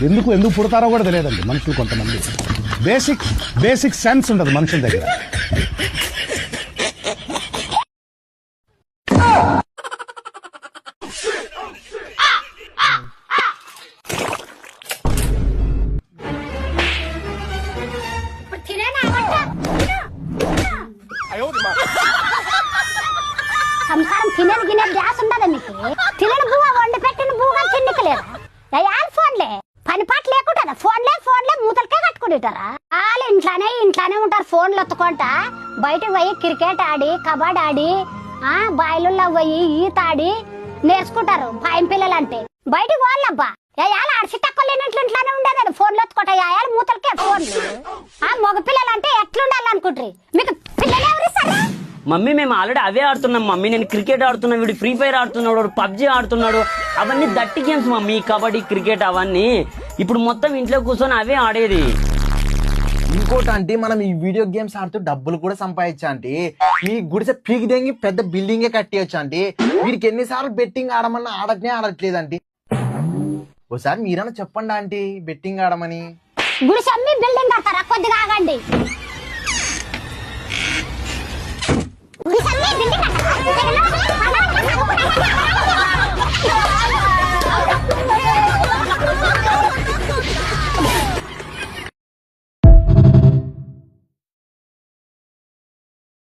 ఎందుకు ఎందుకు పుడతారో కూడా తెలియదండి మనుషులు కొంతమంది. బేసిక్ సెన్స్ ఉండదు మనుషుల దగ్గర. సంసారం తినేది గినేది గ్యాస్ ఉండదా మీకు? తినని బువ్వ వండి పెట్టిన బువ్వ తిన్నికలేదా? అయ్యాలి ఫోన్లే పని పాట లేకుండా ఫోన్లే మూతలకే కట్టుకుంటారా? వాళ్ళు ఇంట్లోనే ఉంటారు ఫోన్లు ఒత్తుకుంటా. బయటకు పోయి క్రికెట్ ఆడి కబడ్డీ ఆడి బాయిలుల్లో పోయి ఈత ఆడి నేర్చుకుంటారు భయం పిల్లలు అంటే. బయటకు పోవాలబ్బా అయ్యాలి అడిసి తక్కువ లేని ఇంట్లోనే ఉండేది ఫోన్లు ఒత్తుకుంటా అయ్యాలి మూతలకే ఫోన్లు. మగ పిల్లలు అంటే ఎట్లుండాలనుకుంటారు మీకు? పిల్లలు ఎవరిస్తారా? మమ్మీ మేము ఆల్రెడీ అవే ఆడుతున్నాం మమ్మీ. నేను క్రికెట్ ఆడుతున్నా, వీడు ఫ్రీ ఫైర్ ఆడుతున్నాడు, పబ్జీ ఆడుతున్నాడు. అవన్నీ దట్టి గేమ్స్ మమ్మీ, కబడ్డీ క్రికెట్ అవన్నీ. ఇప్పుడు మొత్తం ఇంట్లో కూర్చొని అవే ఆడేది. ఇంకోటి అంటే మనం ఈ వీడియో గేమ్స్ ఆడుతూ డబ్బులు కూడా సంపాదించా అంటే. ఈ గుడిసె పీకి దెంగి పెద్ద బిల్డింగే కట్టేయచ్చు అంటే. వీడికి ఎన్నిసార్లు బెట్టింగ్ ఆడమన్నా ఆడట్లేదంటే. ఒకసారి మీరన్నా చెప్పండి ఆంటీ బెట్టింగ్ ఆడమని. గుడిసె బిల్డింగ్ కడతారా? కొద్దిగా ఆగండి. గుడిసె బిల్డింగ్